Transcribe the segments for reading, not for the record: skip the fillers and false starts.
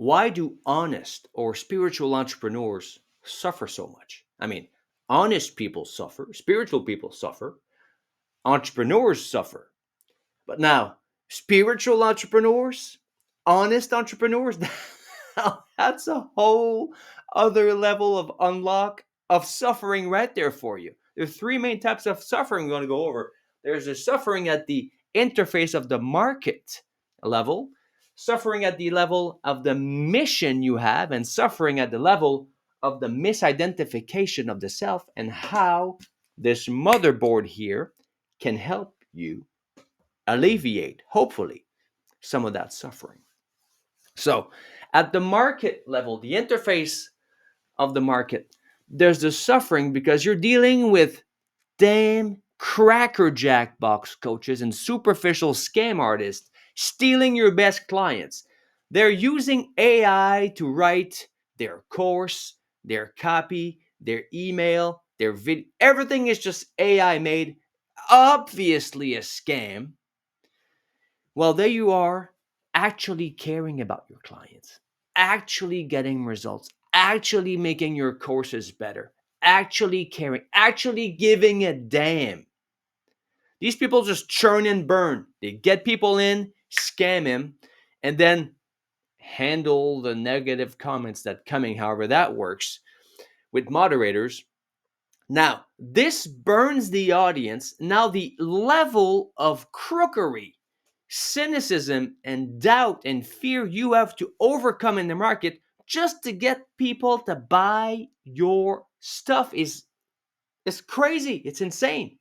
Why do honest or spiritual entrepreneurs suffer so much? I mean, honest people suffer, spiritual people suffer, entrepreneurs suffer. But now, spiritual entrepreneurs, honest entrepreneurs, that's a whole other level of unlock of suffering right there for you. There are three main types of suffering we're going to go over. There's the suffering at the interface of the market level, suffering at the level of the mission you have, and suffering at the level of the misidentification of the self, and how this motherboard here can help you alleviate, hopefully, some of that suffering. So, at the market level, the interface of the market, there's the suffering because you're dealing with damn crackerjack box coaches and superficial scam artists stealing your best clients. They're using AI to write their course, their copy, their email, their video. Everything is just AI made, obviously a scam. Well, there you are, actually caring about your clients, actually getting results, actually making your courses better, actually caring, actually giving a damn. These people just churn and burn. They get people in, scam him, and then handle the negative comments that coming, however that works, with moderators. Now, this burns the audience. Now, the level of crookery, cynicism, and doubt and fear you have to overcome in the market just to get people to buy your stuff is crazy. It's insane.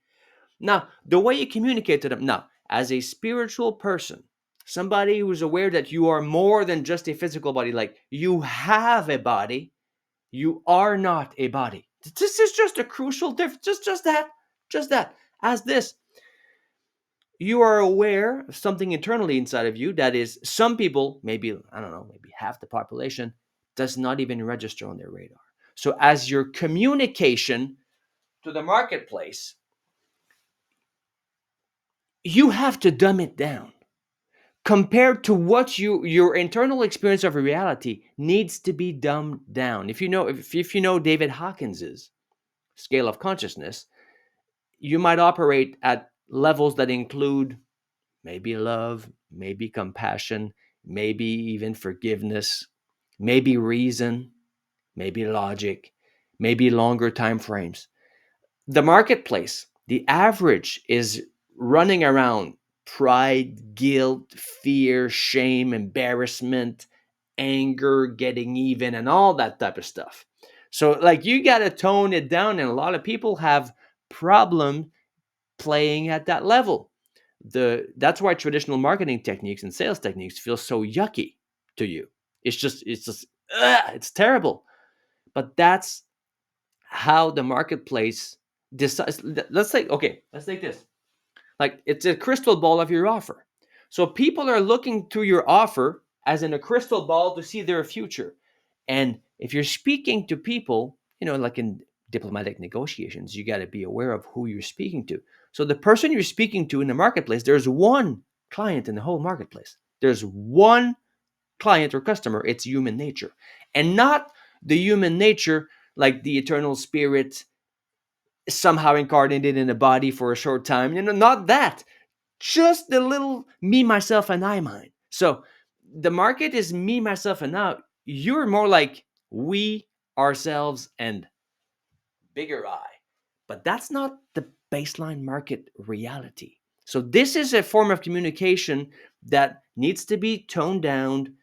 Now, the way you communicate to them, now, as a spiritual person, somebody who's aware that you are more than just a physical body, like you have a body, you are not a body. This is just a crucial difference. Just that. As this, you are aware of something internally inside of you that is some people, maybe, I don't know, maybe half the population, does not even register on their radar. So as your communication to the marketplace, you have to dumb it down compared to what your internal experience of reality needs to be dumbed down. If you know David Hawkins's scale of consciousness, you might operate at levels that include maybe love, maybe compassion, maybe even forgiveness, maybe reason, maybe logic, maybe longer time frames. The marketplace, the average is running around pride, guilt, fear, shame, embarrassment, anger, getting even, and all that type of stuff. So, like, you got to tone it down, and a lot of people have problem playing at that level. That's why traditional marketing techniques and sales techniques feel so yucky to you. It's just it's terrible. But that's how the marketplace decides. Let's take this. Like, it's a crystal ball of your offer. So people are looking to your offer as in a crystal ball to see their future. And if you're speaking to people, like in diplomatic negotiations, you got to be aware of who you're speaking to. So the person you're speaking to in the marketplace, there's one client in the whole marketplace. There's one client or customer. It's human nature. And not the human nature like the eternal spirit somehow incarnated in a body for a short time. Not that. Just the little me, myself, and I mind. So the market is me, myself, and I. You're more like we, ourselves, and bigger I. But that's not the baseline market reality. So this is a form of communication that needs to be toned down,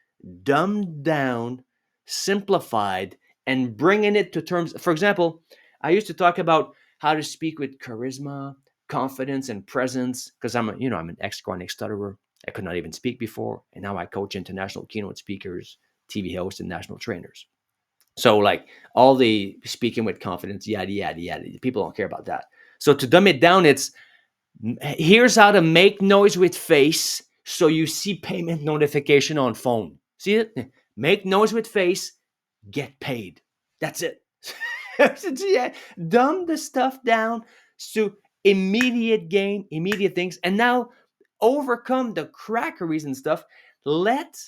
dumbed down, simplified, and bringing it to terms. For example, I used to talk about how to speak with charisma, confidence, and presence because I'm an ex-chronic stutterer. I could not even speak before, and now I coach international keynote speakers, TV hosts, and national trainers. So, like, all the speaking with confidence, yada yada yada. People don't care about that. So to dumb it down, it's here's how to make noise with face so you see payment notification on phone. See it? Make noise with face, get paid. That's it. Yeah, dumb the stuff down to immediate gain, immediate things, and now overcome the crackeries and stuff. Let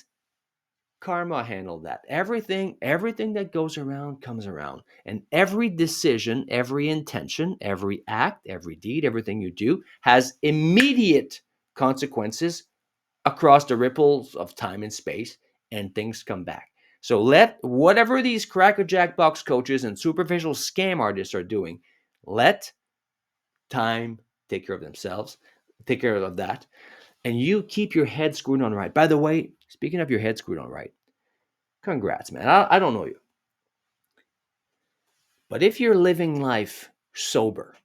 Karma handled that. Everything that goes around comes around. And every decision, every intention, every act, every deed, everything you do has immediate consequences across the ripples of time and space, and things come back. So let whatever these crackerjack box coaches and superficial scam artists are doing, let time take care of themselves, take care of that, and you keep your head screwed on right. By the way, speaking of your head screwed on right, congrats, man. I don't know you, but if you're living life sober,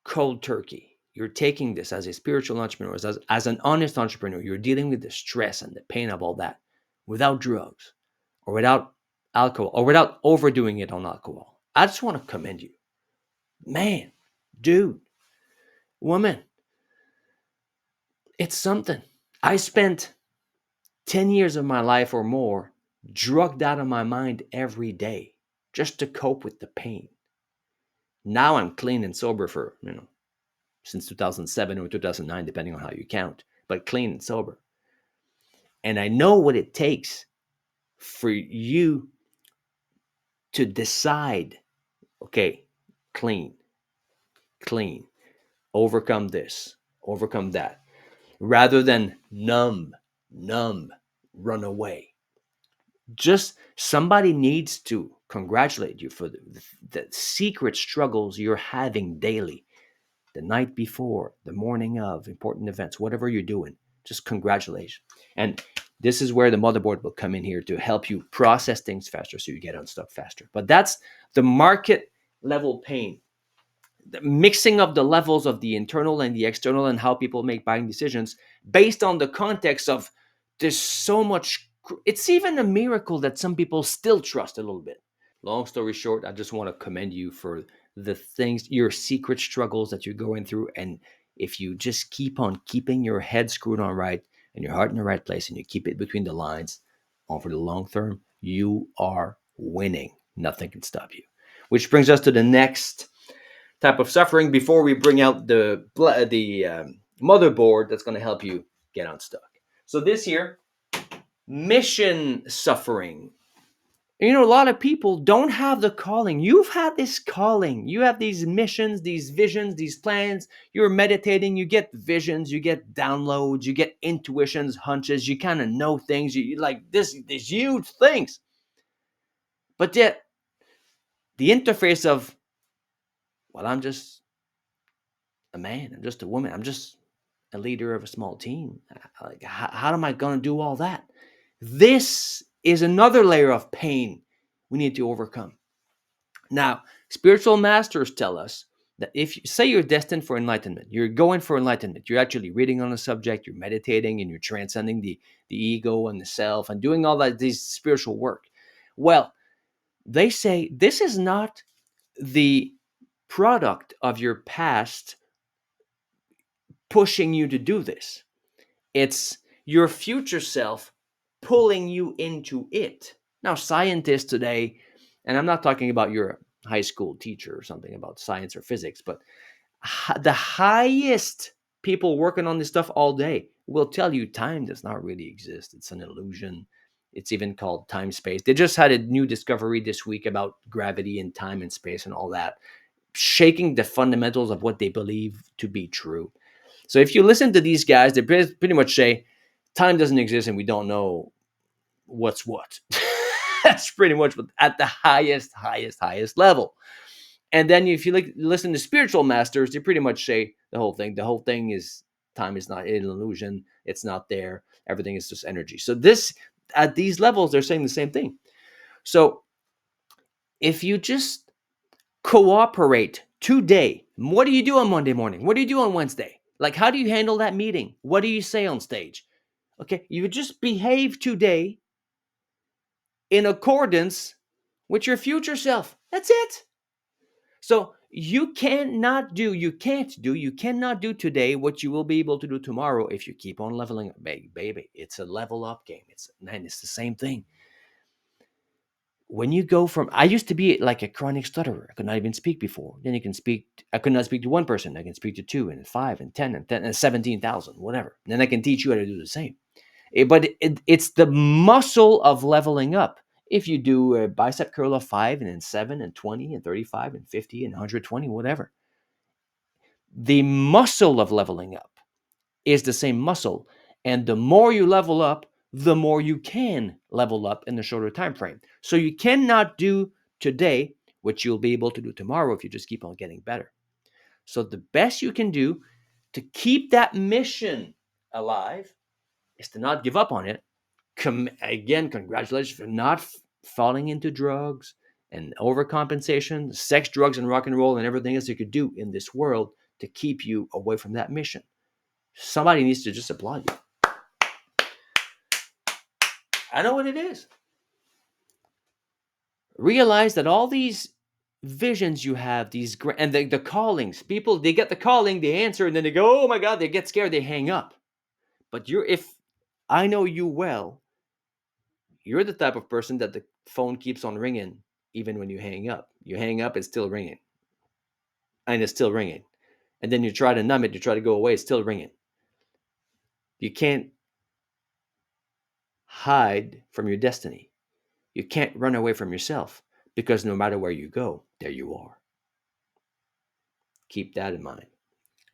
cold turkey, you're taking this as a spiritual entrepreneur, as an honest entrepreneur, you're dealing with the stress and the pain of all that without drugs or without alcohol or without overdoing it on alcohol. I just want to commend you. Man, dude, woman, it's something. I spent 10 years of my life or more drugged out of my mind every day just to cope with the pain. Now I'm clean and sober for, since 2007 or 2009, depending on how you count, but clean and sober. And I know what it takes for you to decide, okay, clean, clean, overcome this, overcome that, rather than numb, run away. Just somebody needs to congratulate you for the secret struggles you're having daily, the night before, the morning of important events, whatever you're doing. Just congratulations. And this is where the motherboard will come in here to help you process things faster so you get unstuck faster. But that's the market level pain, the mixing of the levels of the internal and the external, and how people make buying decisions based on the context of there's so much. It's even a miracle that some people still trust a little bit. Long story short, I just want to commend you for the things, your secret struggles that you're going through. And if you just keep on keeping your head screwed on right and your heart in the right place and you keep it between the lines, over the long term, you are winning. Nothing can stop you. Which brings us to the next type of suffering before we bring out the motherboard that's going to help you get unstuck. So this here, mission suffering. A lot of people don't have the calling. You've had this calling. You have these missions, these visions, these plans. You're meditating, you get visions, you get downloads, you get intuitions, hunches, you kind of know things. You like these huge things. But yet the interface of, well, I'm just a man, I'm just a woman, I'm just a leader of a small team. Like, how am I going to do all that? This is another layer of pain we need to overcome. Now, spiritual masters tell us that if you say you're destined for enlightenment, you're going for enlightenment, you're actually reading on a subject, you're meditating, and you're transcending the ego and the self and doing all that, this spiritual work. Well, they say this is not the product of your past pushing you to do this. It's your future self pulling you into it. Now, scientists today, and I'm not talking about your high school teacher or something about science or physics, but the highest people working on this stuff all day will tell you time does not really exist. It's an illusion. It's even called time space. They just had a new discovery this week about gravity and time and space and all that, shaking the fundamentals of what they believe to be true. So if you listen to these guys, they pretty much say time doesn't exist and we don't know what's what. That's pretty much what, at the highest level. And then if you listen to spiritual masters, they pretty much say the whole thing. The whole thing is time is not an illusion. It's not there. Everything is just energy. So this, at these levels, they're saying the same thing. So if you just cooperate today, what do you do on Monday morning? What do you do on Wednesday? Like, how do you handle that meeting? What do you say on stage? Okay, you just behave today in accordance with your future self. That's it. So you cannot do today what you will be able to do tomorrow if you keep on leveling up. Baby, it's a level up game. It's the same thing. When you go from, I used to be like a chronic stutterer. I could not even speak before. Then I could not speak to one person. I can speak to two and five and 10 and 17,000, whatever. And then I can teach you how to do the same. It's the muscle of leveling up. If you do a bicep curl of 5 and then 7 and 20 and 35 and 50 and 120, whatever, the muscle of leveling up is the same muscle. And the more you level up, the more you can level up in the shorter time frame. So you cannot do today what you'll be able to do tomorrow if you just keep on getting better. So the best you can do to keep that mission alive is to not give up on it. Again, congratulations for not falling into drugs and overcompensation, sex, drugs, and rock and roll, and everything else you could do in this world to keep you away from that mission. Somebody needs to just applaud you. I know what it is. Realize that all these visions you have, and the callings, people, they get the calling, they answer, and then they go, oh my God, they get scared, they hang up. But if I know you well, you're the type of person that the phone keeps on ringing even when you hang up. You hang up, it's still ringing. And it's still ringing. And then you try to numb it, you try to go away, it's still ringing. You can't hide from your destiny. You can't run away from yourself, because no matter where you go, there you are. Keep that in mind.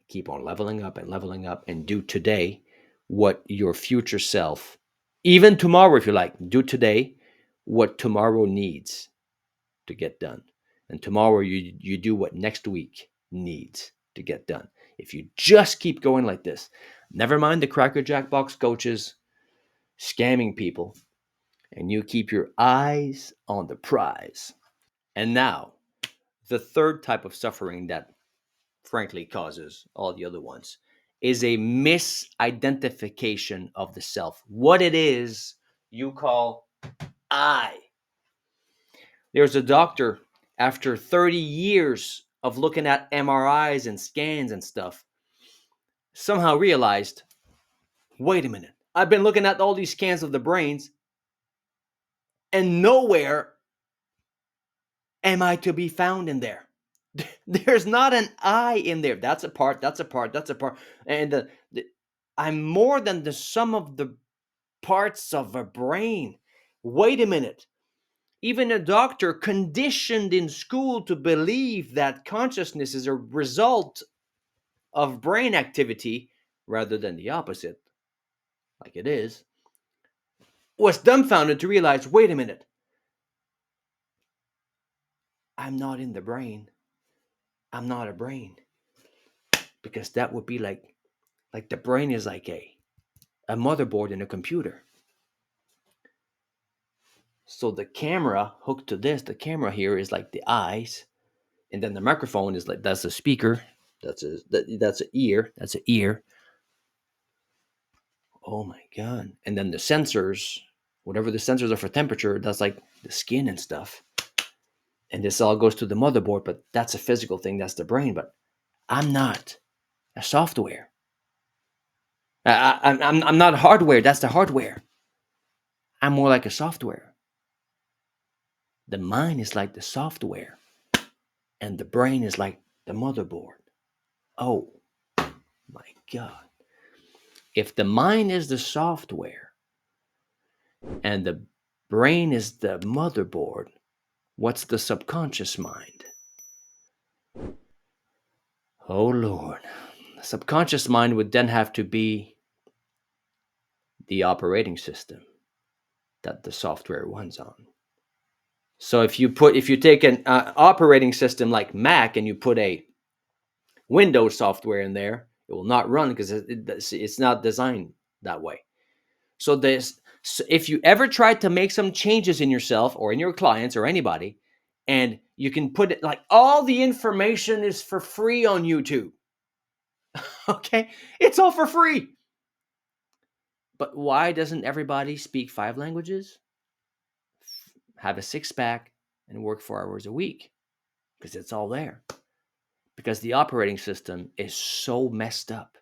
Keep on leveling up and do today what your future self, even tomorrow if you like, do today what tomorrow needs to get done. And tomorrow you do what next week needs to get done. If you just keep going like this, never mind the Cracker Jack box coaches scamming people, and you keep your eyes on the prize. And now, the third type of suffering that frankly causes all the other ones is a misidentification of the self. What it is you call I. There's a doctor, after 30 years of looking at MRIs and scans and stuff, somehow realized, wait a minute, I've been looking at all these scans of the brains, and nowhere am I to be found in there. There's not an I in there. That's a part, that's a part, that's a part. And I'm more than the sum of the parts of a brain. Wait a minute. Even a doctor conditioned in school to believe that consciousness is a result of brain activity rather than the opposite, like it is, was dumbfounded to realize, wait a minute, I'm not in the brain. I'm not a brain. Because that would be like the brain is like a motherboard in a computer. So the camera hooked to this, the camera here is like the eyes, and then the microphone is like, that's a speaker, that's an ear, that's an ear. Oh my God. And then the sensors, whatever the sensors are for temperature, that's like the skin and stuff. And this all goes to the motherboard, but that's a physical thing, that's the brain. But I'm not a software. I'm not hardware, that's the hardware. I'm more like a software. The mind is like the software, and the brain is like the motherboard. Oh my God. If the mind is the software and the brain is the motherboard, what's the subconscious mind? Oh Lord. The subconscious mind would then have to be the operating system that the software runs on. So if you take an operating system like Mac and you put a Windows software in there, it will not run because it's not designed that way. So if you ever try to make some changes in yourself or in your clients or anybody, and you can put it like, all the information is for free on YouTube. Okay, it's all for free. But why doesn't everybody speak 5 languages, have a 6-pack, and work 4 hours a week? Because it's all there. Because the operating system is so messed up.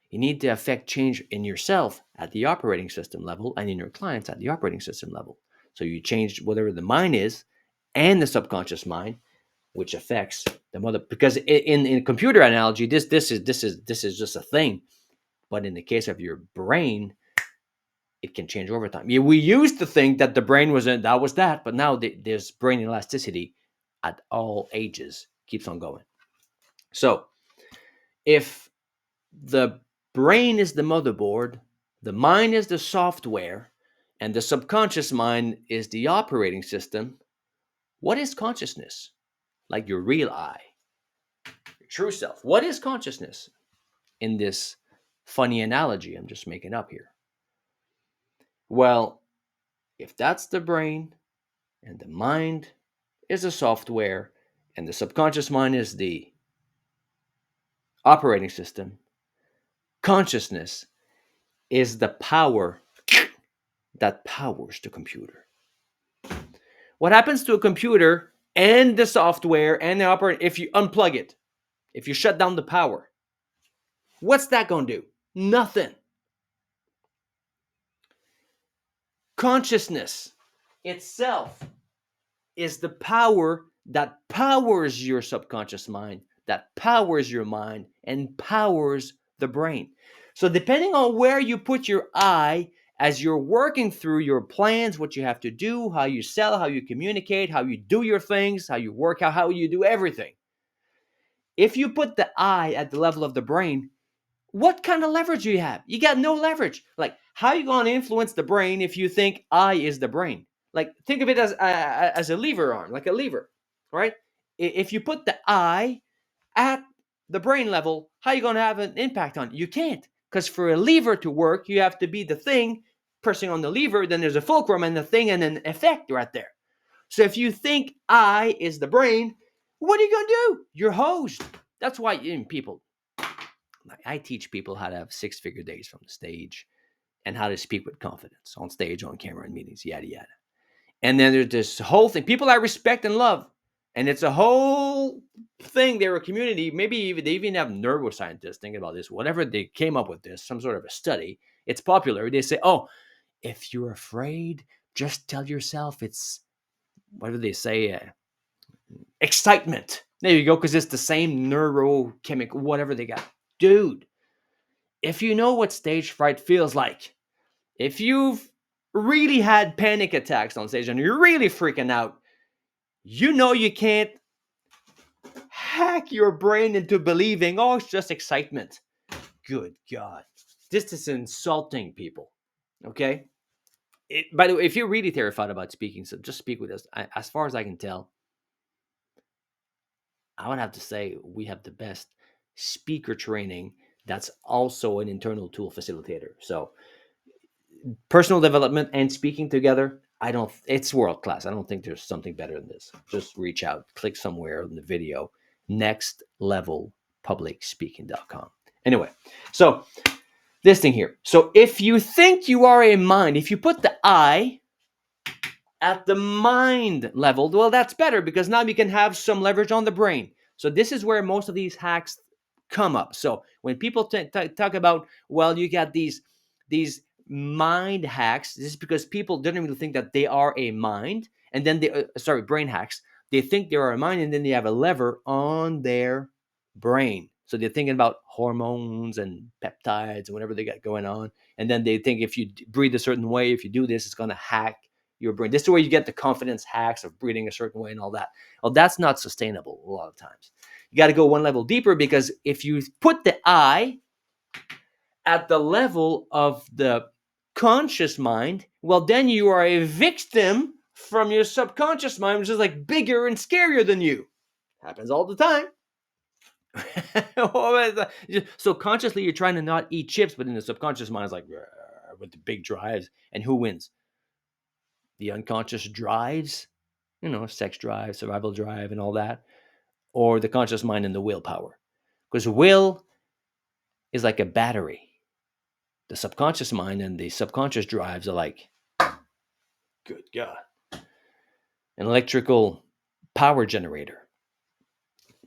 You need to affect change in yourself at the operating system level and in your clients at the operating system level. So you change whatever the mind is and the subconscious mind, which affects the mother. Because in computer analogy, this is just a thing. But in the case of your brain, it can change over time. Yeah, we used to think that the brain that was that, but now there's brain elasticity at all ages, keeps on going. So if the brain is the motherboard, the mind is the software, and the subconscious mind is the operating system, what is consciousness? Like your real I, your true self. What is consciousness in this funny analogy I'm just making up here? Well, if that's the brain and the mind is the software and the subconscious mind is the operating system, consciousness is the power that powers the computer. What happens to a computer and the software and the operating, if you unplug it, if you shut down the power, what's that going to do? Nothing. Consciousness itself is the power that powers your subconscious mind, that powers your mind, and powers the brain. So, depending on where you put your eye as you're working through your plans, what you have to do, how you sell, how you communicate, how you do your things, how you work out, how you do everything. If you put the eye at the level of the brain, what kind of leverage do you have? You got no leverage. Like, how are you going to influence the brain if you think I is the brain? Like, think of it as a lever arm, like a lever, right? If you put the I at the brain level, how are you going to have an impact on it? You can't, because for a lever to work, you have to be the thing pressing on the lever. Then there's a fulcrum and the thing and an effect right there. So if you think I is the brain, what are you going to do? You're hosed. That's why people I teach people how to have six-figure days from the stage and how to speak with confidence on stage, on camera, in meetings, yada, yada. And then there's this whole thing, people I respect and love. And it's a whole thing. They're a community. Maybe even they even have neuroscientists thinking about this. Whatever they came up with this, some sort of a study. It's popular. They say, oh, if you're afraid, just tell yourself it's, what do they say? Excitement. There you go, because it's the same neurochemical, whatever they got. Dude, if you know what stage fright feels like, if you've really had panic attacks on stage and you're really freaking out, you know you can't hack your brain into believing, oh, it's just excitement. Good God. This is insulting people. Okay? By the way, if you're really terrified about speaking, so just speak with us. As far as I can tell, I would have to say we have the best speaker training that's also an internal tool facilitator. So personal development and speaking together, it's world class. I don't think there's something better than this. Just reach out, click somewhere in the video, nextlevelpublicspeaking.com. Anyway, so this thing here. So if you think you are a mind, if you put the I at the mind level, well, that's better because now you can have some leverage on the brain. So this is where most of these hacks come up. So when people talk about, well, you got these mind hacks, this is because people didn't really think that they are a mind, and then brain hacks. They think they are a mind, and then they have a lever on their brain. So they're thinking about hormones and peptides and whatever they got going on, and then they think if you breathe a certain way, if you do this, it's going to hack your brain. This is where you get the confidence hacks of breathing a certain way and all that. Well, that's not sustainable a lot of times. You got to go one level deeper, because if you put the I at the level of the conscious mind, well, then you are a victim from your subconscious mind, which is like bigger and scarier than you. Happens all the time. So consciously you're trying to not eat chips, but in the subconscious mind is like with the big drives. And who wins? The unconscious drives, sex drive, survival drive, and all that, or the conscious mind and the willpower? Because will is like a battery. The subconscious mind and the subconscious drives are like, good God, an electrical power generator.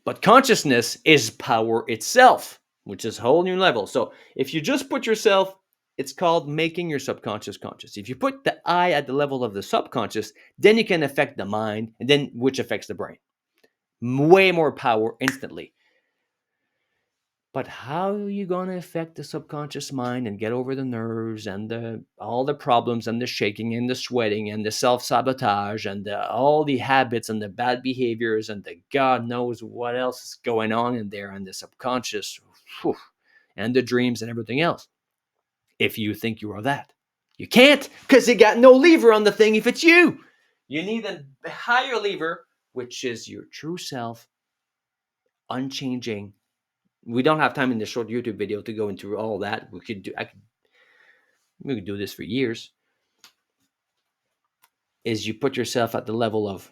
But consciousness is power itself, which is a whole new level. So if you just put yourself, it's called making your subconscious conscious. If you put the I at the level of the subconscious, then you can affect the mind, and then which affects the brain. Way more power instantly. But how are you going to affect the subconscious mind and get over the nerves and all the problems and the shaking and the sweating and the self-sabotage and all the habits and the bad behaviors and the God knows what else is going on in there and the subconscious, whew, and the dreams and everything else, if you think you are that? You can't, because you got no lever on the thing if it's you. You need a higher lever, which is your true self, unchanging. We don't have time in this short YouTube video to go into all that. We could do this for years. Is you put yourself at the level of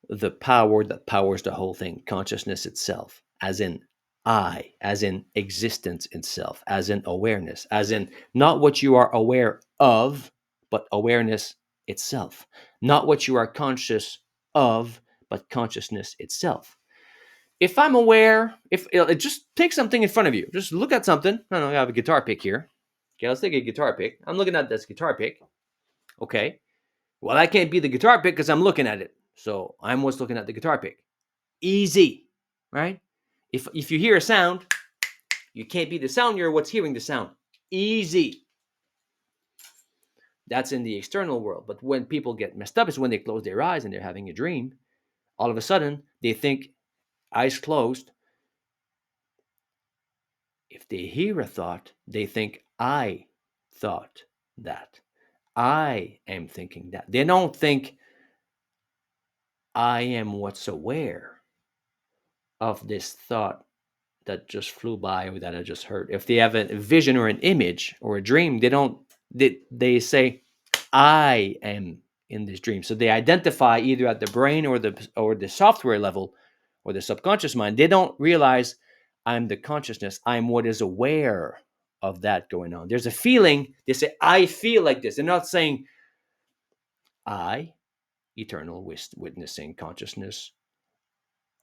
the power that powers the whole thing, consciousness itself, as in I, as in existence itself, as in awareness, as in not what you are aware of, but awareness itself, not what you are conscious of, but consciousness itself. If I'm aware, if just take something in front of you, just look at something. I have a guitar pick here. Okay, let's take a guitar pick. I'm looking at this guitar pick. Okay, well, that can't be the guitar pick because I'm looking at it. So I'm what's looking at the guitar pick. Easy, right? If you hear a sound, you can't be the sound, you're what's hearing the sound. Easy. That's in the external world. But when people get messed up is when they close their eyes and they're having a dream. All of a sudden, they think, eyes closed. If they hear a thought, they think, I thought that. I am thinking that. They don't think, I am what's aware of this thought that just flew by or that I just heard. If they have a vision or an image or a dream, they say, I am in this dream. So they identify either at the brain or the software level or the subconscious mind. They don't realize I'm the consciousness. I'm what is aware of that going on. There's a feeling. They say, I feel like this. They're not saying, I, eternal witnessing consciousness,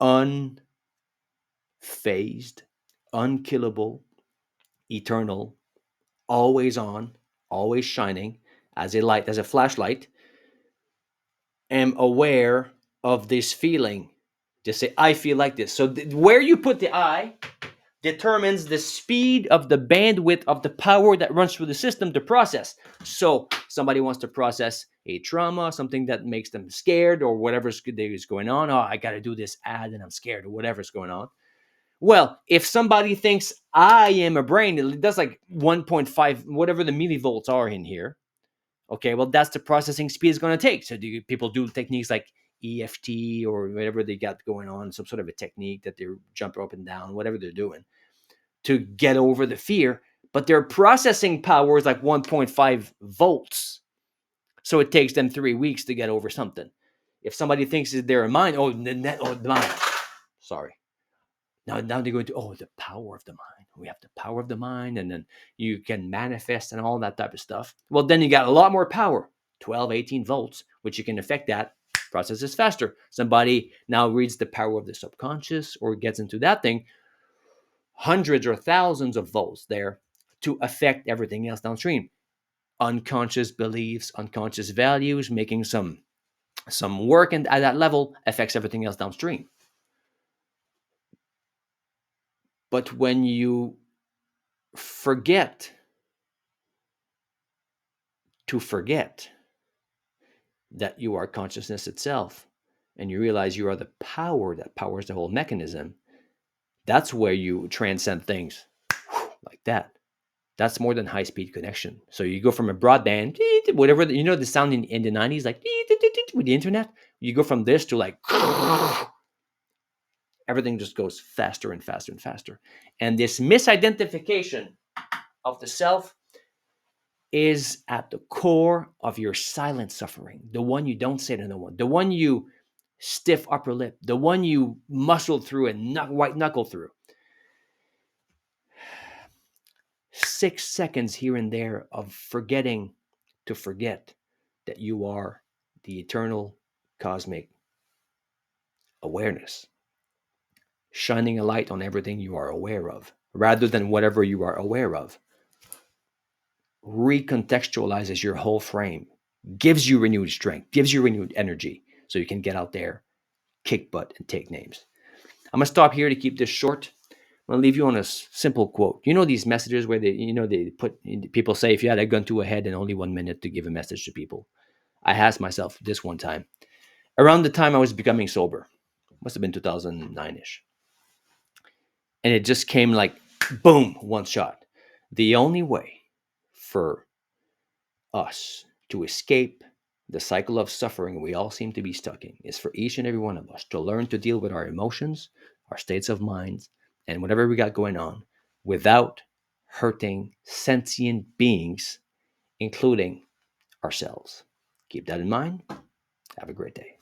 unfazed, unkillable, eternal, always on, always shining, as a light, as a flashlight, am aware of this feeling. Just say, I feel like this. So where you put the I determines the speed of the bandwidth of the power that runs through the system to process. So somebody wants to process a trauma, something that makes them scared or whatever is going on. Oh, I got to do this ad and I'm scared or whatever's going on. Well, if somebody thinks I am a brain, it does like 1.5, whatever the millivolts are in here. Okay, well, that's the processing speed it's going to take. So people do techniques like EFT or whatever they got going on, some sort of a technique that they're jumping up and down, whatever they're doing to get over the fear. But their processing power is like 1.5 volts. So it takes them 3 weeks to get over something. If somebody thinks that they're a mind, the mind. Sorry. Now they go into, the power of the mind. We have the power of the mind, and then you can manifest and all that type of stuff. Well, then you got a lot more power, 12, 18 volts, which you can affect that. Processes faster. Somebody now reads the power of the subconscious or gets into that thing, hundreds or thousands of volts there to affect everything else downstream. Unconscious beliefs, unconscious values, making some work and at that level affects everything else downstream. But when you forget to forget that you are consciousness itself and you realize you are the power that powers the whole mechanism, that's where you transcend things like that. That's more than high-speed connection. So you go from a broadband, whatever, the sound in the 90s, like with the internet, you go from this to like, everything just goes faster and faster and faster. And this misidentification of the self is at the core of your silent suffering, the one you don't say to no one, the one you stiff upper lip, the one you muscle through and white knuckle through. 6 seconds here and there of forgetting to forget that you are the eternal cosmic awareness, shining a light on everything you are aware of, rather than whatever you are aware of, recontextualizes your whole frame, gives you renewed strength, gives you renewed energy, so you can get out there, kick butt, and take names. I'm going to stop here to keep this short. I'll leave you on a simple quote. You know these messages where they put people say if you had a gun to a head and only 1 minute to give a message to people. I asked myself this one time around the time I was becoming sober, must have been 2009 ish, and it just came like boom, one shot. The only way for us to escape the cycle of suffering we all seem to be stuck in is for each and every one of us to learn to deal with our emotions, our states of mind, and whatever we got going on without hurting sentient beings, including ourselves. Keep that in mind. Have a great day.